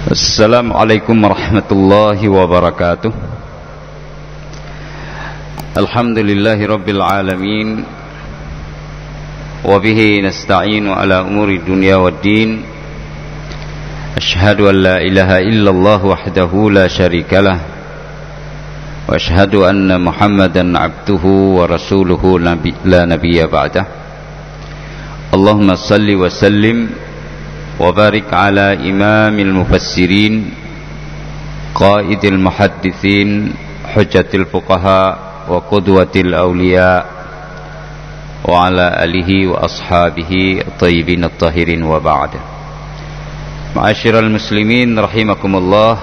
Assalamualaikum warahmatullahi wabarakatuh. Alhamdulillahi rabbil alamin. Wabihi nasta'inu ala umuri dunya waddin. Ashhadu an la ilaha illallah wahdahu la syarikalah. Wa ashhadu anna Muhammadan abduhu wa rasuluhu la nabiyya ba'dah. Allahumma salli wa sallim وبارك على إمام المفسرين قائد المحدثين حجة الفقهاء وقدوة الأولياء وعلى آله وأصحابه الطيبين الطاهرين وبعد. Ma'asyiral muslimin rahimakumullah,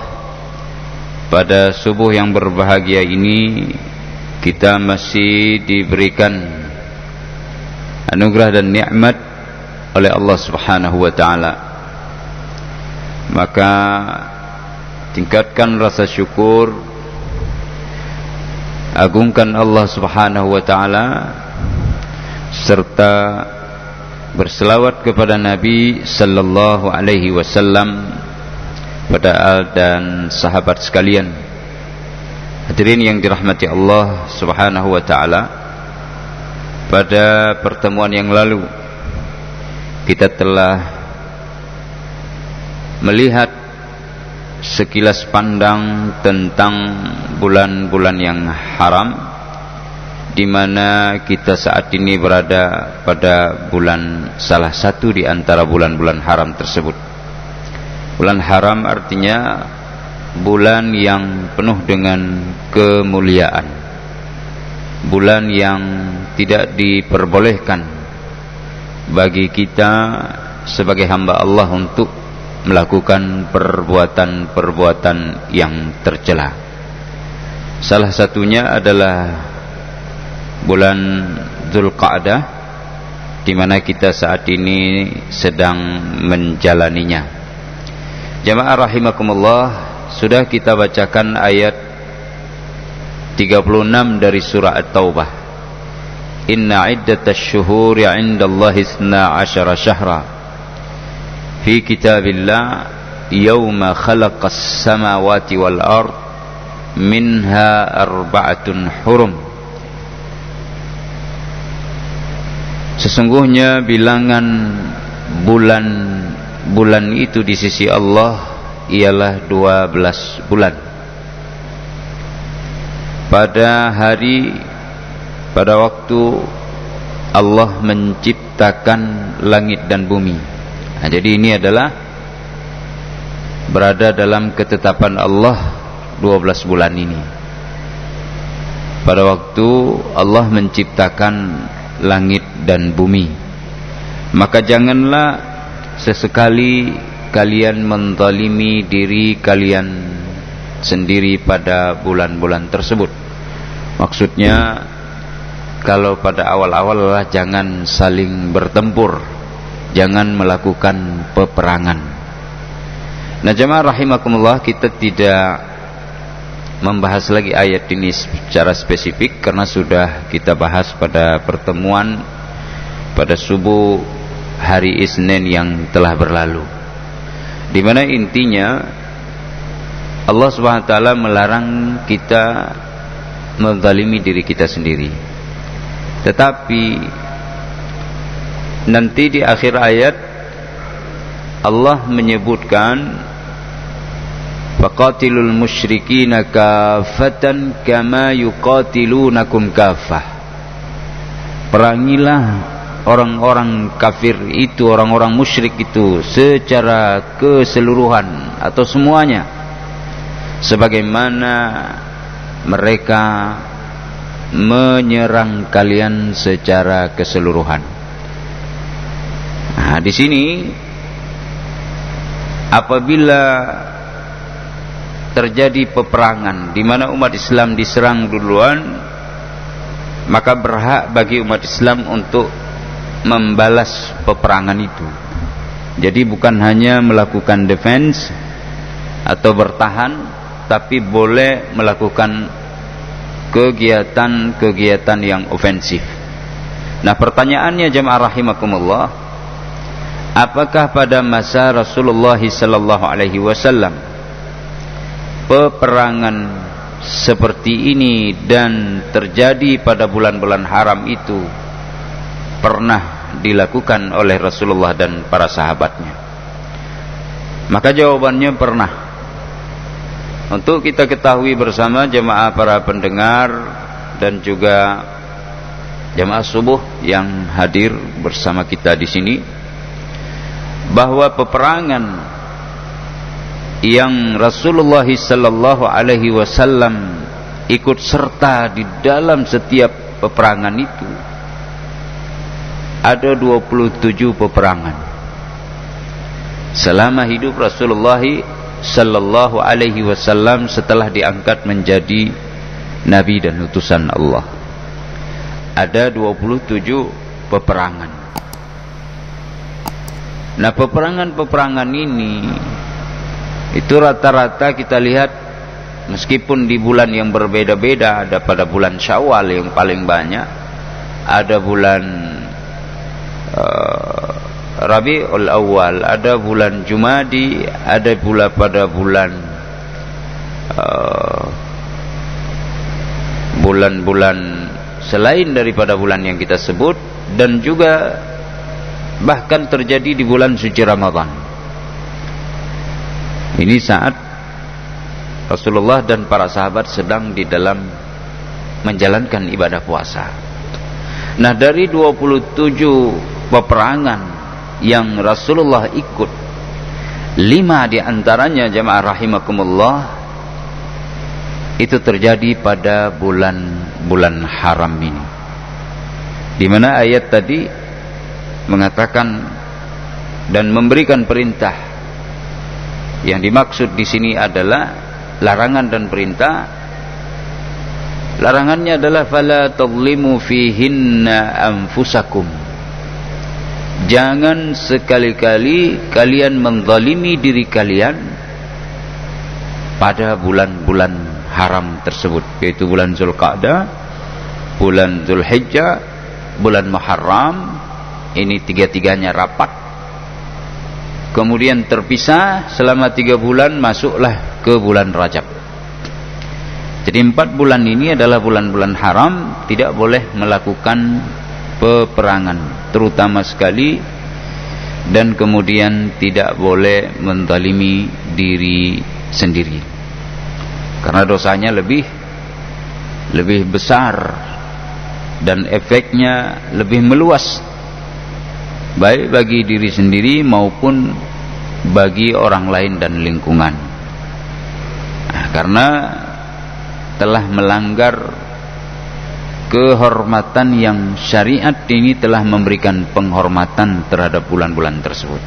pada subuh yang berbahagia ini kita masih diberikan anugerah dan nikmat oleh Allah Subhanahu wa taala. Maka tingkatkan rasa syukur, agungkan Allah Subhanahu wa taala, serta berselawat kepada Nabi sallallahu alaihi wasallam, pada al dan sahabat sekalian. Hadirin yang dirahmati Allah Subhanahu wa taala, pada pertemuan yang lalu kita telah melihat sekilas pandang tentang bulan-bulan yang haram, di mana kita saat ini berada pada bulan, salah satu di antara bulan-bulan haram tersebut. Bulan haram artinya bulan yang penuh dengan kemuliaan, bulan yang tidak diperbolehkan bagi kita sebagai hamba Allah untuk melakukan perbuatan-perbuatan yang tercela. Salah satunya adalah bulan Dzulqa'dah, di mana kita saat ini sedang menjalaninya. Jamaah rahimakumullah, sudah kita bacakan ayat 36 dari surah At-Taubah. Inna iddatasy syuhuri 'indallahi 12 syahra fi kitabillah yauma khalaqas samawati wal ard minha arba'atun hurum. Sesungguhnya bilangan bulan itu di sisi Allah ialah 12 bulan. Pada waktu Allah menciptakan langit dan bumi. Nah, jadi ini adalah berada dalam ketetapan Allah 12 bulan ini. Pada waktu Allah menciptakan langit dan bumi, maka janganlah sesekali kalian menzalimi diri kalian sendiri pada bulan-bulan tersebut. Maksudnya, kalau pada awal-awal jangan saling bertempur, jangan melakukan peperangan. Nah, jemaah rahimakumullah, kita tidak membahas lagi ayat ini secara spesifik karena sudah kita bahas pada pertemuan pada subuh hari Isnin yang telah berlalu, di mana intinya Allah Subhanahu wa taala melarang kita menzalimi diri kita sendiri. Tetapi nanti di akhir ayat Allah menyebutkan faqatilul musyrikina kafatan kama yuqatilunakum kafah. Perangilah orang-orang kafir itu, orang-orang musyrik itu secara keseluruhan atau semuanya, sebagaimana mereka menyerang kalian secara keseluruhan. Nah, di sini apabila terjadi peperangan di mana umat Islam diserang duluan, maka berhak bagi umat Islam untuk membalas peperangan itu. Jadi bukan hanya melakukan defense atau bertahan, tapi boleh melakukan kegiatan-kegiatan yang ofensif. Nah, pertanyaannya jemaah rahimakumullah, apakah pada masa Rasulullah sallallahu alaihi wasallam peperangan seperti ini dan terjadi pada bulan-bulan haram itu pernah dilakukan oleh Rasulullah dan para sahabatnya? Maka jawabannya pernah. Untuk kita ketahui bersama jemaah para pendengar dan juga jemaah subuh yang hadir bersama kita di sini, bahwa peperangan yang Rasulullah sallallahu alaihi wasallam ikut serta di dalam setiap peperangan itu ada 27 peperangan selama hidup Rasulullah sallallahu alaihi wasallam setelah diangkat menjadi nabi dan utusan Allah. Ada 27 peperangan. Nah, peperangan-peperangan ini itu rata-rata kita lihat meskipun di bulan yang berbeda-beda, ada pada bulan Syawal yang paling banyak, ada bulan Rabiul Awal, ada bulan Jumadi, ada pula pada bulan-bulan selain daripada bulan yang kita sebut, dan juga bahkan terjadi di bulan suci Ramadan. Ini saat Rasulullah dan para sahabat sedang di dalam menjalankan ibadah puasa. Nah, dari 27 peperangan yang Rasulullah ikut, 5 diantaranya jemaah rahimakumullah itu terjadi pada bulan-bulan haram ini, di mana ayat tadi mengatakan dan memberikan perintah. Yang dimaksud di sini adalah larangan dan perintah. Larangannya adalah fala tadlimu fihinna anfusakum. Jangan sekali-kali kalian menzalimi diri kalian pada bulan-bulan haram tersebut, yaitu bulan Zulqa'dah, bulan Zulhijjah, bulan Muharram. Ini tiga-tiganya rapat, kemudian terpisah selama 3 bulan, masuklah ke bulan Rajab. Jadi 4 bulan ini adalah bulan-bulan haram, tidak boleh melakukan peperangan terutama sekali, dan kemudian tidak boleh menzalimi diri sendiri karena dosanya lebih besar dan efeknya lebih meluas, baik bagi diri sendiri maupun bagi orang lain dan lingkungan. Nah, karena telah melanggar kehormatan yang syariat ini telah memberikan penghormatan terhadap bulan-bulan tersebut.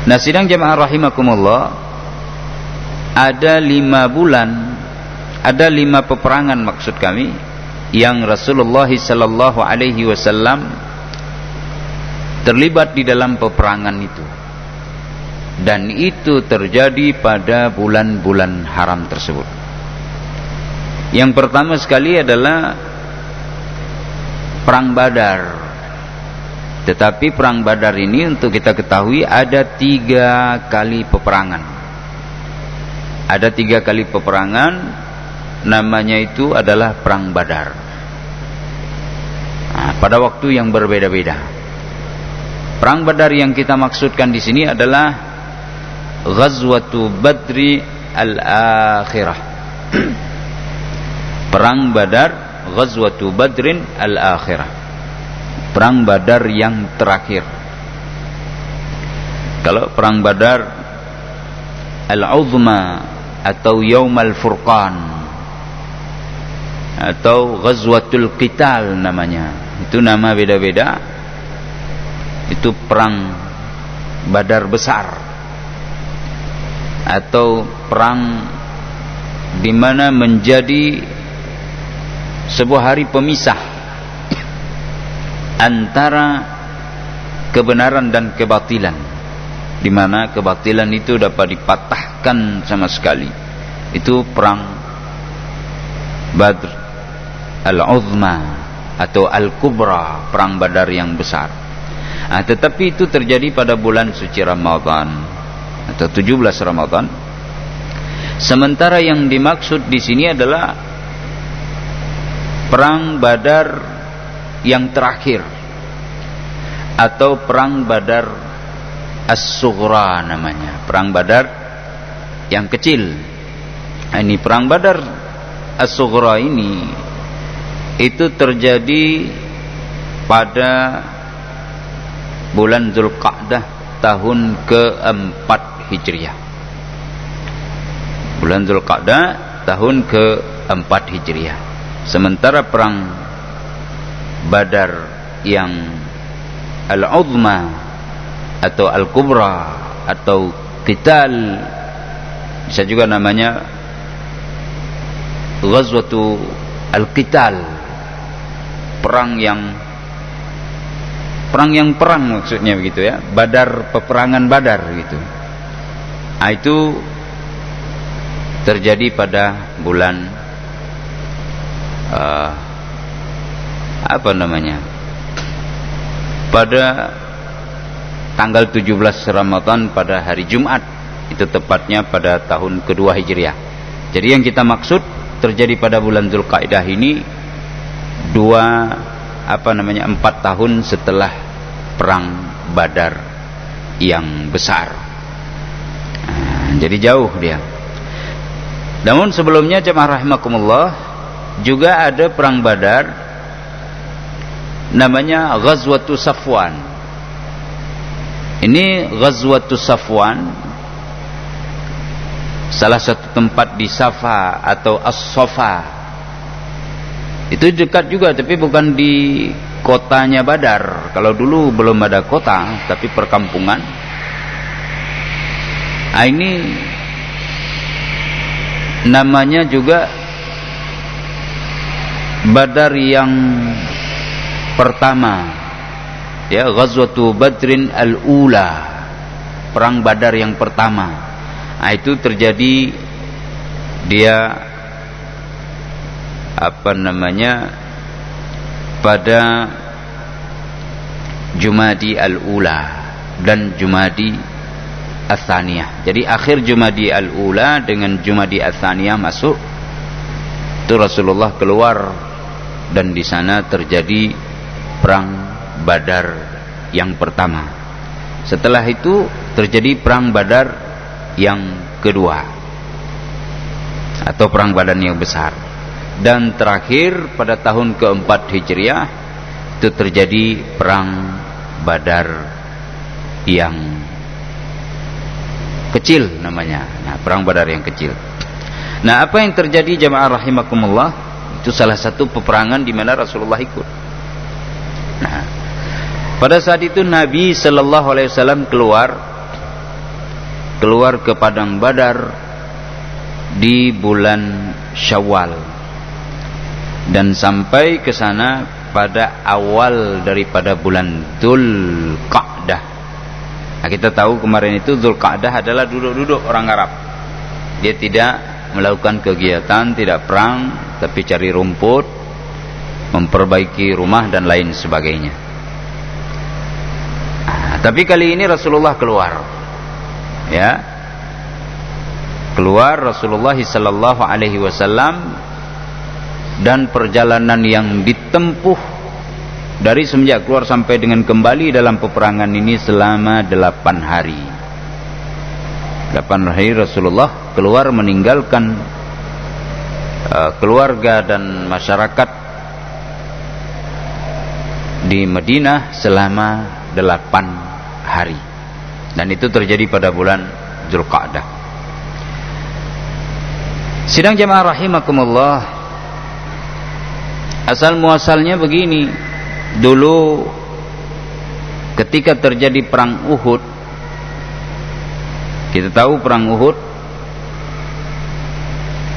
Nah, sidang jemaah rahimakumullah, ada 5 bulan, ada 5 peperangan maksud kami, yang Rasulullah sallallahu alaihi wasallam terlibat di dalam peperangan itu, dan itu terjadi pada bulan-bulan haram tersebut. Yang pertama sekali adalah Perang Badar. Tetapi Perang Badar ini untuk kita ketahui ada 3 kali peperangan. Ada 3 kali peperangan, namanya itu adalah Perang Badar. Nah, pada waktu yang berbeda-beda. Perang Badar yang kita maksudkan di sini adalah Ghazwatu Badri al-Akhirah. Perang Badar, Ghazwatu Badrin al-Akhirah, Perang Badar yang terakhir. Kalau Perang Badar al-Uzma atau Yaum al-Furqan atau Ghazwatul Qital namanya, itu nama beda-beda. Itu Perang Badar besar, atau perang di mana menjadi sebuah hari pemisah antara kebenaran dan kebatilan, di mana kebatilan itu dapat dipatahkan sama sekali. Itu Perang Badr al-Uzma atau Al-Kubra, Perang Badar yang besar. Tetapi itu terjadi pada bulan suci Ramadan atau 17 Ramadan. Sementara yang dimaksud di sini adalah perang Badar yang terakhir atau perang Badar As-Sughra namanya, perang Badar yang kecil. Ini perang Badar As-Sughra ini itu terjadi pada bulan Zulqa'dah tahun ke-4 Hijriah. Bulan Zulqa'dah tahun ke-4 Hijriah. Sementara perang Badar yang Al-Uzma atau Al-Kubra atau Qital, bisa juga namanya Ghazwatu Al-Qital, perang maksudnya begitu ya, Badar, peperangan Badar gitu. Itu terjadi pada bulan pada tanggal 17 Ramadan pada hari Jumat, itu tepatnya pada tahun kedua Hijriah. Jadi yang kita maksud terjadi pada bulan Zulqa'dah ini 4 tahun setelah perang Badar yang besar. Jadi jauh dia. Namun sebelumnya jemaah rahimakumullah juga ada perang Badar namanya Ghazwatu Safwan. Ini Ghazwatu Safwan salah satu tempat di Safa atau As-Safa. Itu dekat juga, tapi bukan di kotanya Badar. Kalau dulu belum ada kota, tapi perkampungan. Ini namanya juga Badar yang pertama, ya, Ghazwatu Badrin Al-Ula, perang Badar yang pertama. Itu terjadi dia pada Jumadi Al-Ula dan Jumadi Ats-Tsaniyah. Jadi akhir Jumadi Al-Ula dengan Jumadi Ats-Tsaniyah masuk, itu Rasulullah keluar dan di sana terjadi perang Badar yang pertama. Setelah itu terjadi perang Badar yang kedua atau perang Badar yang besar. Dan terakhir pada tahun ke-4 Hijriah itu terjadi perang Badar yang kecil namanya. Perang Badar yang kecil. Apa yang terjadi jamaah rahimakumullah? Itu salah satu peperangan di mana Rasulullah ikut. Pada saat itu Nabi sallallahu alaihi wasallam keluar ke padang Badar di bulan Syawal dan sampai ke sana pada awal daripada bulan Dzulqa'dah. Kita tahu kemarin itu Dzulqa'dah adalah duduk-duduk orang Arab. Dia tidak melakukan kegiatan, tidak perang, tapi cari rumput, memperbaiki rumah dan lain sebagainya. Tapi kali ini Rasulullah keluar, ya, keluar Rasulullah sallallahu alaihi wasallam, dan perjalanan yang ditempuh dari semenjak keluar sampai dengan kembali dalam peperangan ini selama 8 hari. 8 hari Rasulullah keluar meninggalkan keluarga dan masyarakat di Madinah selama 8 hari, dan itu terjadi pada bulan Dzulqa'dah. Sidang jamaah rahimakumullah, asal muasalnya begini. Dulu ketika terjadi perang Uhud, kita tahu perang Uhud,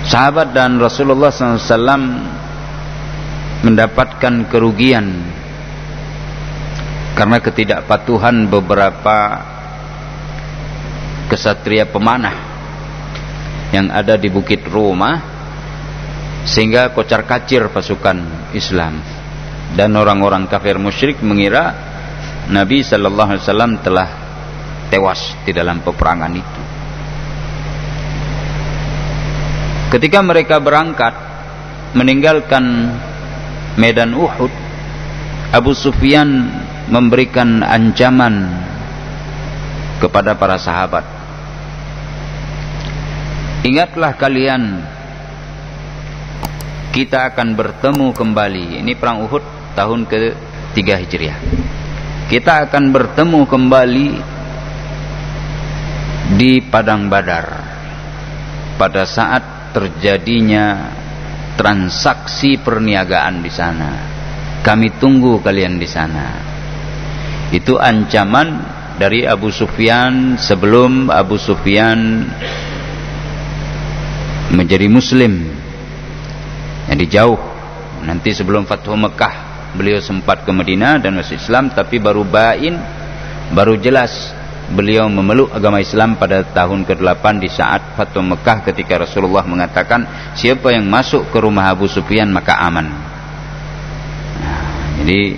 sahabat dan Rasulullah SAW mendapatkan kerugian karena ketidakpatuhan beberapa kesatria pemanah yang ada di Bukit Ruma, sehingga kocar-kacir pasukan Islam, dan orang-orang kafir musyrik mengira Nabi sallallahu alaihi wasallam telah tewas di dalam peperangan itu. Ketika mereka berangkat meninggalkan medan Uhud, Abu Sufyan memberikan ancaman kepada para sahabat. Ingatlah kalian, kita akan bertemu kembali. Ini perang Uhud tahun ke-3 Hijriah. Kita akan bertemu kembali di padang Badar pada saat terjadinya transaksi perniagaan di sana. Kami tunggu kalian di sana. Itu ancaman dari Abu Sufyan sebelum Abu Sufyan menjadi Muslim. Jadi jauh, nanti sebelum Fathu Mekah beliau sempat ke Madinah dan masuk Islam, tapi baru bain, baru jelas beliau memeluk agama Islam pada tahun ke-8 di saat Fathu Mekah, ketika Rasulullah mengatakan siapa yang masuk ke rumah Abu Sufyan maka aman. Nah, jadi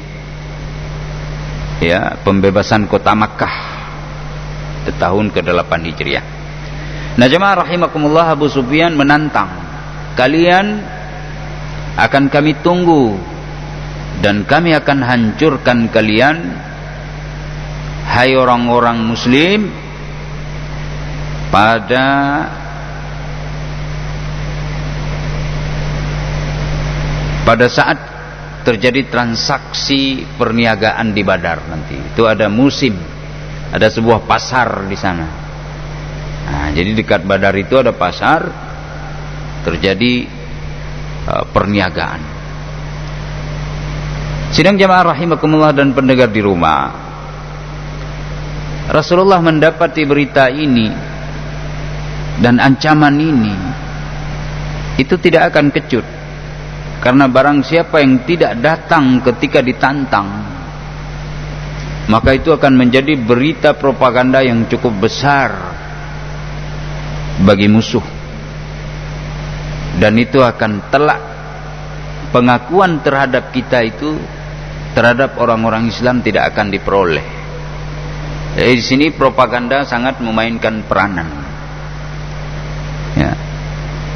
ya, pembebasan kota Makkah di tahun ke-8 Hijriah. Nah jemaah rahimakumullah, Abu Sufyan menantang, kalian akan kami tunggu dan kami akan hancurkan kalian, hai orang-orang muslim, pada saat terjadi transaksi perniagaan di Badar nanti. Itu ada musim, ada sebuah pasar di sana. Nah, jadi dekat Badar itu ada pasar, terjadi perniagaan. Sidang jamaah rahimakumullah dan pendengar di rumah, Rasulullah mendapati berita ini dan ancaman ini, itu tidak akan kecut, karena barang siapa yang tidak datang ketika ditantang, maka itu akan menjadi berita propaganda yang cukup besar bagi musuh, dan itu akan telak pengakuan terhadap kita itu, terhadap orang-orang Islam tidak akan diperoleh. Jadi di sini propaganda sangat memainkan peranan. Ya.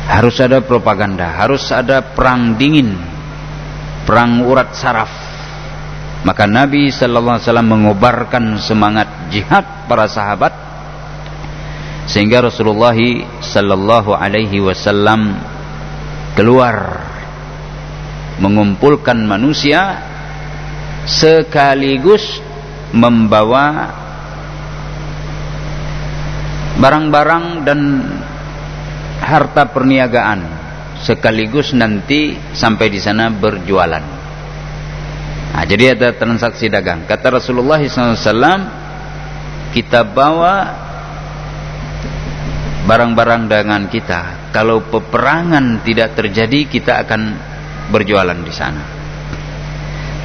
Harus ada propaganda, harus ada perang dingin, perang urat saraf. Maka Nabi sallallahu alaihi wasallam mengobarkan semangat jihad para sahabat, sehingga Rasulullah sallallahu alaihi wasallam keluar mengumpulkan manusia sekaligus membawa barang-barang dan harta perniagaan, sekaligus nanti sampai di sana berjualan. Nah, jadi ada transaksi dagang. Kata Rasulullah SAW, kita bawa barang-barang dagangan kita. Kalau peperangan tidak terjadi, kita akan berjualan di sana.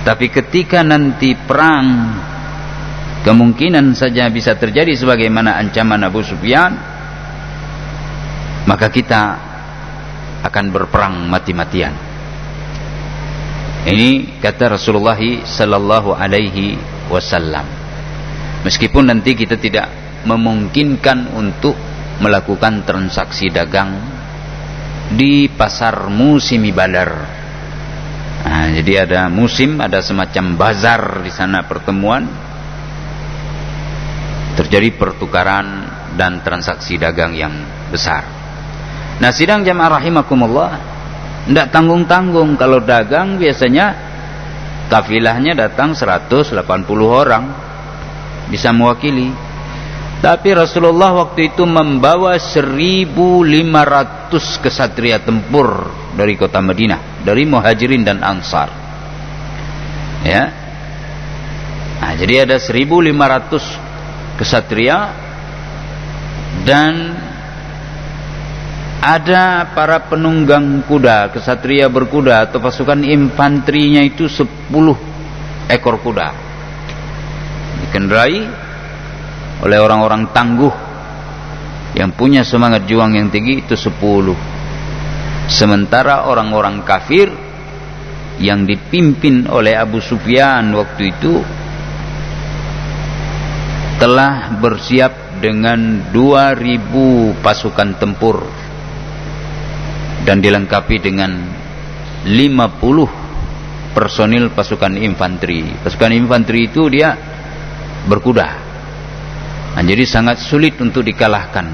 Tapi ketika nanti perang, kemungkinan saja bisa terjadi sebagaimana ancaman Abu Sufyan, maka kita akan berperang mati-matian. Ini kata Rasulullah sallallahu alaihi wasallam. Meskipun nanti kita tidak memungkinkan untuk melakukan transaksi dagang di pasar musim Badar. Nah, jadi ada musim, ada semacam bazar di sana, pertemuan, terjadi pertukaran dan transaksi dagang yang besar. Nah, sidang jamaah rahimakumullah, tidak tanggung-tanggung. Kalau dagang biasanya kafilahnya datang 180 orang, bisa mewakili. Tapi Rasulullah waktu itu membawa 1.500 kesatria tempur dari kota Madinah, dari Muhajirin dan Ansar. Ya. Nah, jadi ada 1.500 kesatria dan ada para penunggang kuda, kesatria berkuda atau pasukan infanterinya itu 10 ekor kuda, dikendarai oleh orang-orang tangguh yang punya semangat juang yang tinggi, itu 10. Sementara orang-orang kafir yang dipimpin oleh Abu Sufyan waktu itu telah bersiap dengan 2000 pasukan tempur dan dilengkapi dengan 50 personil pasukan infanteri. Pasukan infanteri itu dia berkuda. Nah, jadi sangat sulit untuk dikalahkan.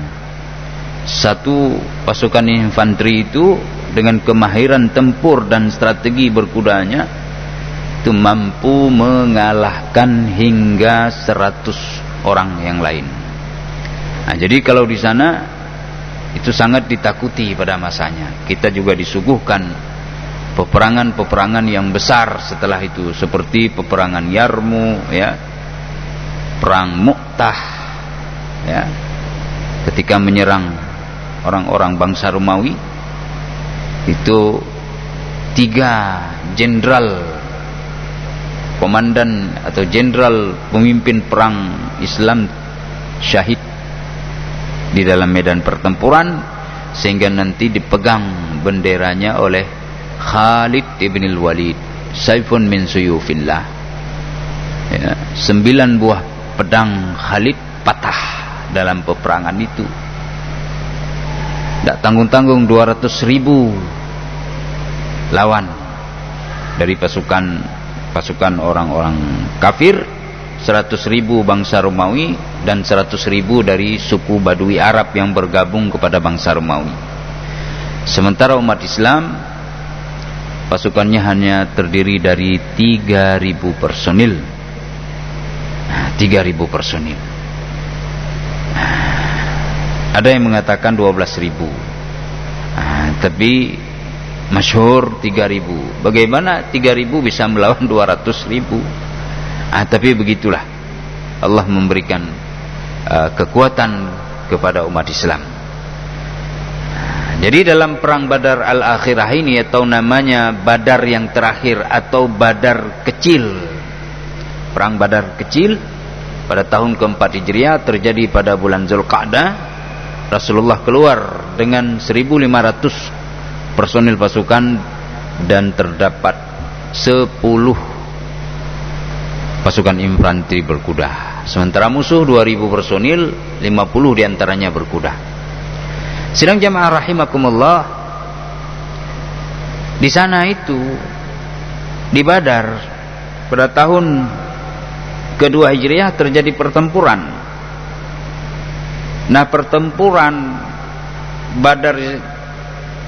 Satu pasukan infanteri itu dengan kemahiran tempur dan strategi berkudanya itu mampu mengalahkan hingga 100 orang yang lain. Nah, jadi kalau di sana itu sangat ditakuti pada masanya. Kita juga disuguhkan peperangan-peperangan yang besar setelah itu, seperti peperangan Yarmu, ya, perang Mu'tah, ya, ketika menyerang orang-orang bangsa Romawi. Itu 3 jenderal komandan atau jenderal pemimpin perang Islam syahid di dalam medan pertempuran, sehingga nanti dipegang benderanya oleh Khalid ibn al-Walid, Saifun min suyufillah, ya, 9 buah pedang Khalid patah dalam peperangan itu. Tak tanggung-tanggung 200.000 lawan dari pasukan orang-orang kafir, 100.000 bangsa Romawi dan 100.000 dari suku Badui Arab yang bergabung kepada bangsa Romawi. Sementara umat Islam pasukannya hanya terdiri dari 3.000 personil. Nah, 3.000 personil. Ada yang mengatakan 12.000. Tapi masyhur 3.000. Bagaimana 3.000 bisa melawan 200.000? Tapi begitulah Allah memberikan kekuatan kepada umat Islam. Jadi dalam perang Badar al-Akhirah ini, atau namanya Badar yang terakhir atau Badar kecil, perang Badar kecil pada tahun keempat Hijriah terjadi pada bulan Zulqa'dah. Rasulullah keluar dengan 1.500 personil pasukan dan terdapat 10 pasukan infanteri berkuda. Sementara musuh 2.000 personil, 50 diantaranya berkuda. Sidang jamaah rahimakumullah, di sana itu di Badar pada tahun kedua Hijriah terjadi pertempuran. Nah, pertempuran Badar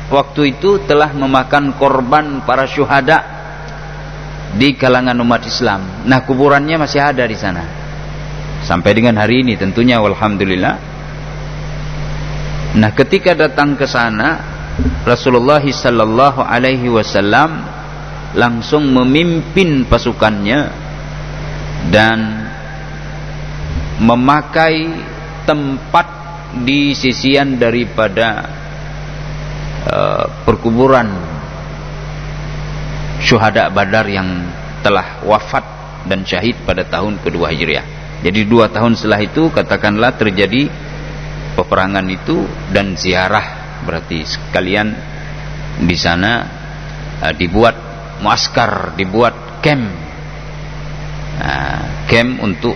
waktu itu telah memakan korban para syuhada di kalangan umat Islam. Nah, kuburannya masih ada di sana sampai dengan hari ini tentunya, walhamdulillah. Nah, ketika datang ke sana, Rasulullah sallallahu alaihi wasallam langsung memimpin pasukannya dan memakai tempat di sisian daripada perkuburan syuhada Badar yang telah wafat dan syahid pada tahun kedua Hijriah. Jadi 2 tahun setelah itu katakanlah terjadi peperangan itu, dan ziarah berarti sekalian di sana dibuat muaskar, dibuat camp, camp untuk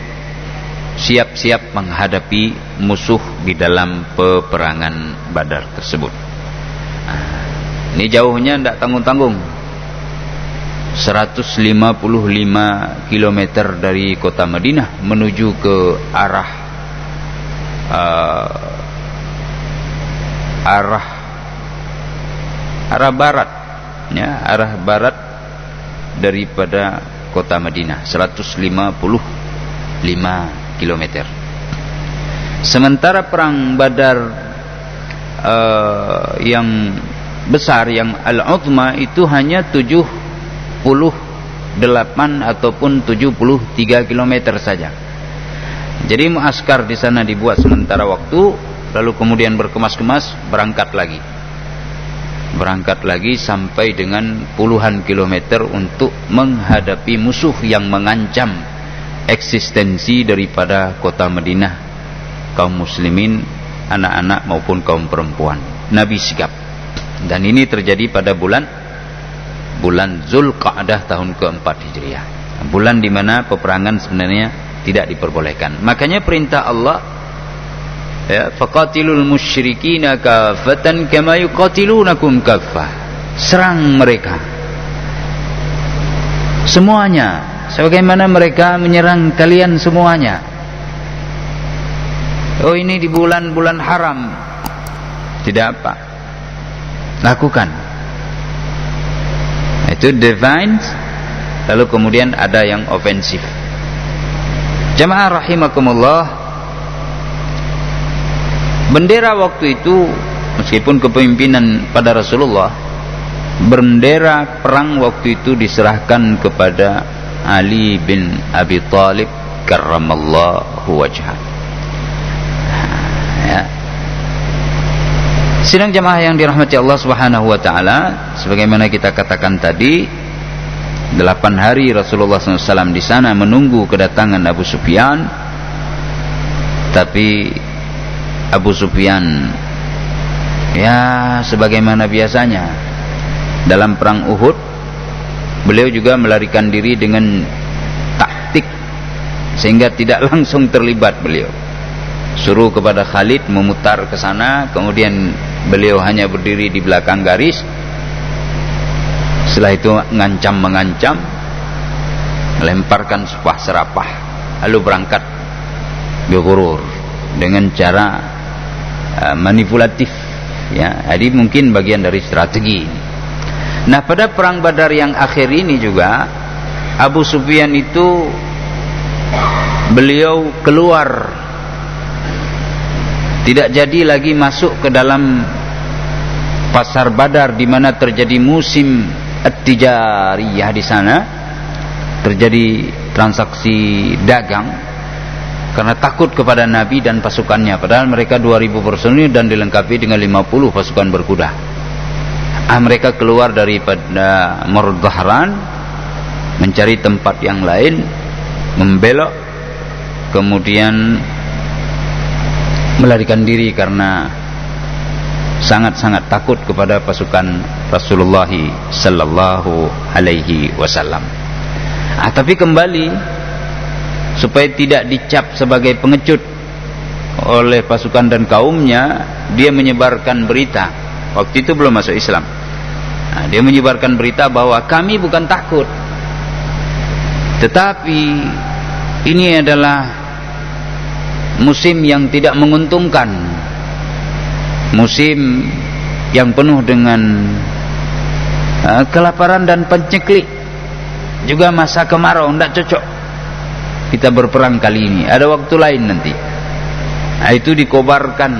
siap-siap menghadapi musuh di dalam peperangan Badar tersebut. Ini jauhnya tidak tanggung-tanggung, 155 km dari kota Madinah menuju ke arah barat, ya, arah barat daripada kota Madinah, 155 km. Sementara perang Badar yang besar, yang al-uzma, itu hanya 78 ataupun 73 km saja. Jadi muaskar di sana dibuat sementara waktu, lalu kemudian berkemas-kemas berangkat lagi sampai dengan puluhan kilometer untuk menghadapi musuh yang mengancam eksistensi daripada kota Madinah, kaum muslimin, anak-anak maupun kaum perempuan. Nabi sikap. Dan ini terjadi pada bulan Zulqa'dah tahun keempat Hijriah, bulan di mana peperangan sebenarnya tidak diperbolehkan. Makanya perintah Allah, ya, faqatilul musyrikina kafatan kama yuqatilunakum kaffah. Serang mereka semuanya sebagaimana mereka menyerang kalian semuanya. Oh, ini di bulan-bulan haram, tidak apa, lakukan. Itu defense, lalu kemudian ada yang ofensif. Jamaah rahimakumullah, bendera waktu itu meskipun kepemimpinan pada Rasulullah, bendera perang waktu itu diserahkan kepada Ali bin Abi Thalib karramallahu wajhah. Ya. Sidang jamaah yang dirahmati Allah Subhanahu wa taala, sebagaimana kita katakan tadi, 8 hari Rasulullah SAW di sana menunggu kedatangan Abu Sufyan. Tapi Abu Sufyan, ya sebagaimana biasanya dalam perang Uhud, beliau juga melarikan diri dengan taktik sehingga tidak langsung terlibat. Beliau suruh kepada Khalid memutar ke sana, kemudian beliau hanya berdiri di belakang garis. Setelah itu mengancam, melemparkan sebuah serapah, lalu berangkat bighurur, dengan cara manipulatif, ya. Jadi mungkin bagian dari strategi. Nah, pada perang Badar yang akhir ini juga Abu Sufyan itu beliau keluar, tidak jadi lagi masuk ke dalam pasar Badar di mana terjadi musim at-tijariyah. Di sana terjadi transaksi dagang karena takut kepada Nabi dan pasukannya, padahal mereka 2000 personil dan dilengkapi dengan 50 pasukan berkuda. Mereka keluar daripada Mordahran mencari tempat yang lain, membelok, kemudian melarikan diri karena sangat-sangat takut kepada pasukan Rasulullah sallallahu alaihi wasallam. Tapi kembali, supaya tidak dicap sebagai pengecut oleh pasukan dan kaumnya, dia menyebarkan berita. Waktu itu belum masuk Islam. Dia menyebarkan berita bahwa kami bukan takut, tetapi ini adalah musim yang tidak menguntungkan, musim yang penuh dengan kelaparan dan penceklik, juga masa kemarau, tidak cocok kita berperang kali ini, ada waktu lain nanti. Itu dikobarkan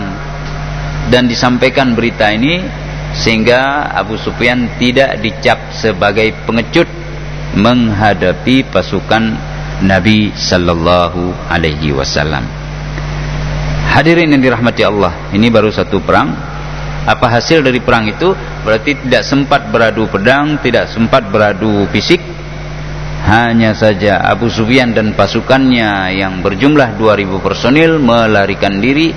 dan disampaikan berita ini sehingga Abu Sufyan tidak dicap sebagai pengecut menghadapi pasukan Nabi sallallahu alaihi wasallam. Hadirin yang dirahmati Allah, ini baru satu perang. Apa hasil dari perang itu? Berarti tidak sempat beradu pedang, tidak sempat beradu fisik. Hanya saja Abu Sufyan dan pasukannya yang berjumlah 2000 personil melarikan diri.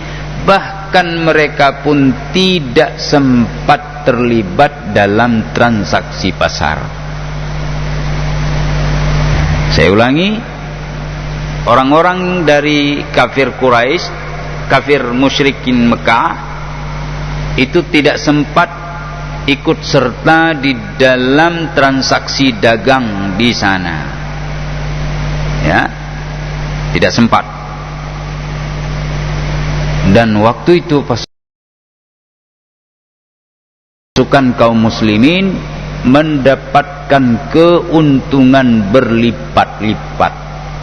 Bahkan mereka pun tidak sempat terlibat dalam transaksi pasar. Saya ulangi, orang-orang dari kafir Quraisy, kafir musyrikin Mekah, itu tidak sempat ikut serta di dalam transaksi dagang di sana, ya, tidak sempat. Dan waktu itu pasukan kaum muslimin mendapatkan keuntungan berlipat-lipat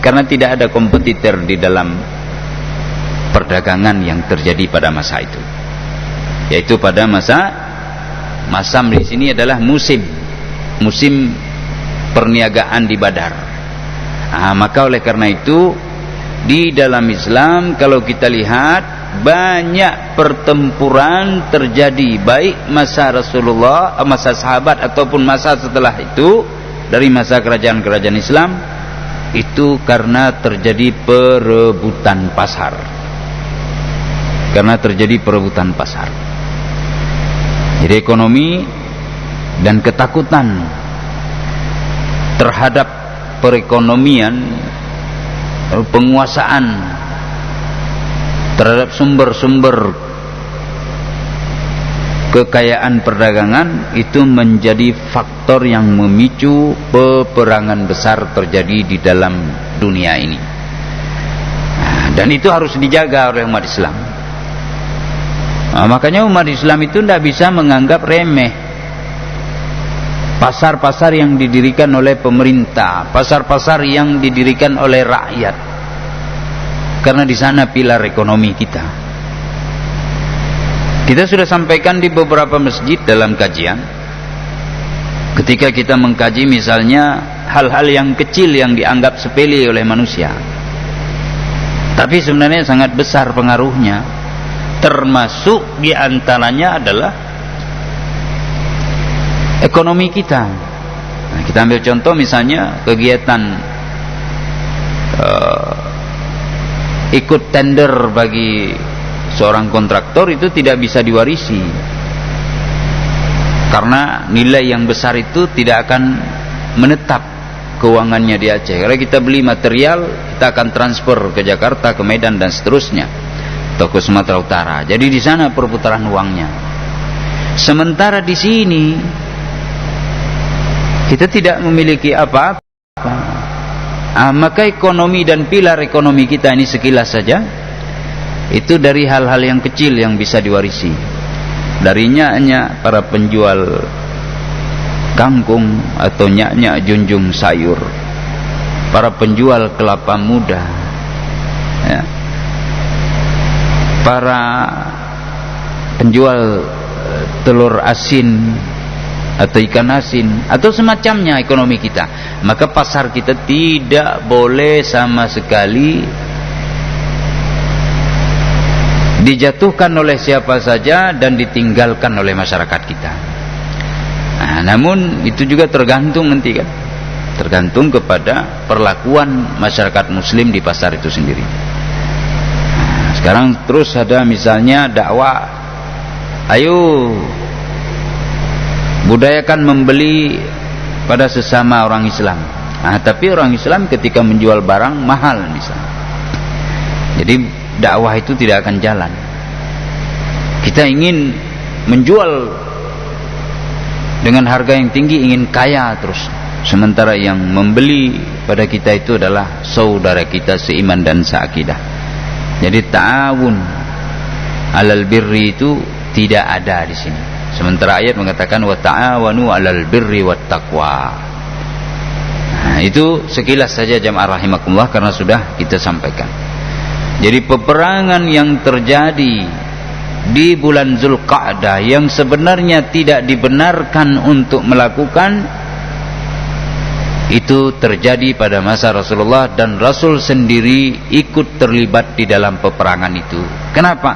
karena tidak ada kompetitor di dalam perdagangan yang terjadi pada masa itu, yaitu pada masa di sini adalah musim perniagaan di Badar. Maka oleh karena itu di dalam Islam kalau kita lihat banyak pertempuran terjadi, baik masa Rasulullah, masa sahabat ataupun masa setelah itu, dari masa kerajaan-kerajaan Islam, itu karena terjadi perebutan pasar. Jadi ekonomi dan ketakutan terhadap perekonomian penguasaan terhadap sumber-sumber kekayaan perdagangan itu menjadi faktor yang memicu peperangan besar terjadi di dalam dunia ini. Dan itu harus dijaga oleh umat Islam. Makanya umat Islam itu tidak bisa menganggap remeh pasar-pasar yang didirikan oleh pemerintah, pasar-pasar yang didirikan oleh rakyat, karena di sana pilar ekonomi kita. Kita sudah sampaikan di beberapa masjid dalam kajian, ketika kita mengkaji misalnya hal-hal yang kecil yang dianggap sepele oleh manusia, tapi sebenarnya sangat besar pengaruhnya. Termasuk diantaranya adalah ekonomi kita. Nah, kita ambil contoh misalnya kegiatan ikut tender bagi seorang kontraktor itu tidak bisa diwarisi, karena nilai yang besar itu tidak akan menetap keuangannya di Aceh. Kalau kita beli material, kita akan transfer ke Jakarta, ke Medan dan seterusnya, atau ke Sumatera Utara. Jadi di sana perputaran uangnya. Sementara di sini kita tidak memiliki apa-apa. Maka ekonomi dan pilar ekonomi kita ini sekilas saja itu dari hal-hal yang kecil yang bisa diwarisi. Darinya hanya para penjual kangkung atau nyak-nyak junjung sayur, para penjual kelapa muda, ya, para penjual telur asin atau ikan asin atau semacamnya ekonomi kita. Maka pasar kita tidak boleh sama sekali dijatuhkan oleh siapa saja dan ditinggalkan oleh masyarakat kita. Nah, namun itu juga tergantung nanti kan, tergantung kepada perlakuan masyarakat muslim di pasar itu sendiri. Nah, sekarang terus ada misalnya dakwah, ayo budayakan membeli pada sesama orang Islam. Nah, tapi orang Islam ketika menjual barang mahal misalnya, jadi dakwah itu tidak akan jalan. Kita ingin menjual dengan harga yang tinggi, ingin kaya terus, sementara yang membeli pada kita itu adalah saudara kita seiman dan seakidah. Jadi ta'awun alal birri itu tidak ada di sini. Sementara ayat mengatakan wa ta'awanu 'alal birri wat taqwa. Nah, itu sekilas saja jamaah rahimakumullah karena sudah kita sampaikan. Jadi peperangan yang terjadi di bulan Zulqa'dah yang sebenarnya tidak dibenarkan untuk melakukan itu terjadi pada masa Rasulullah, dan Rasul sendiri ikut terlibat di dalam peperangan itu. Kenapa?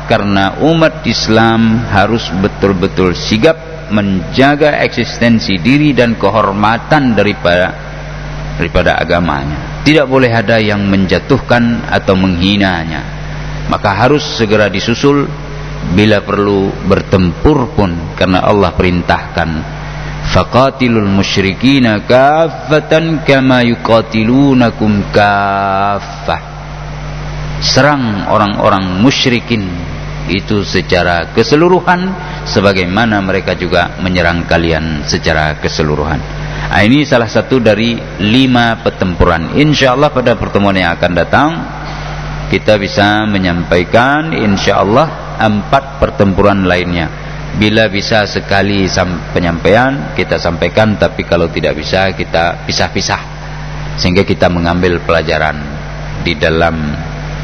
Karena umat Islam harus betul-betul sigap menjaga eksistensi diri dan kehormatan daripada agamanya. Tidak boleh ada yang menjatuhkan atau menghinanya. Maka harus segera disusul, bila perlu bertempur pun, karena Allah perintahkan faqatilul musyrikina kaffatan kama yuqatilunakum kaffah. Serang orang-orang musyrikin itu secara keseluruhan sebagaimana mereka juga menyerang kalian secara keseluruhan. Nah, ini salah satu dari 5 pertempuran. Insyaallah pada pertemuan yang akan datang kita bisa menyampaikan insyaallah 4 pertempuran lainnya. Bila bisa sekali penyampaian kita sampaikan, tapi kalau tidak bisa kita pisah-pisah sehingga kita mengambil pelajaran di dalam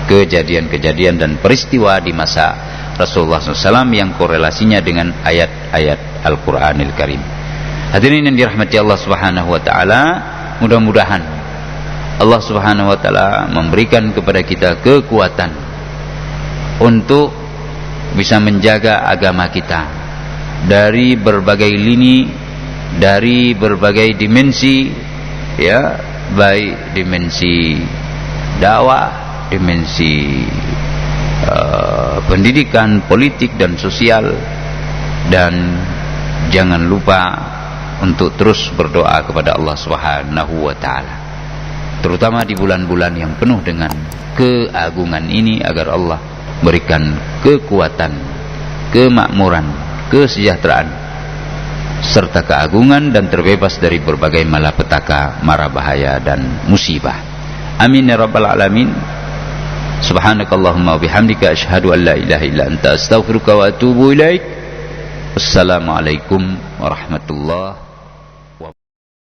kejadian-kejadian dan peristiwa di masa Rasulullah SAW yang korelasinya dengan ayat-ayat Al-Quranil Karim. Hadirin yang dirahmati Allah Subhanahu wa taala, mudah-mudahan Allah Subhanahu wa taala memberikan kepada kita kekuatan untuk bisa menjaga agama kita dari berbagai lini, dari berbagai dimensi, ya, baik dimensi dakwah, dimensi pendidikan, politik dan sosial. Dan jangan lupa untuk terus berdoa kepada Allah Subhanahu wa taala. terutama di bulan-bulan yang penuh dengan keagungan ini, agar Allah berikan kekuatan, kemakmuran, kesejahteraan serta keagungan, dan terbebas dari berbagai malapetaka, mara bahaya dan musibah. Amin ya rabbal alamin. Subhanakallahumma wa bihamdika asyhadu an la ilaha illa anta astaghfiruka wa atubu ilaik. Wassalamualaikum warahmatullahi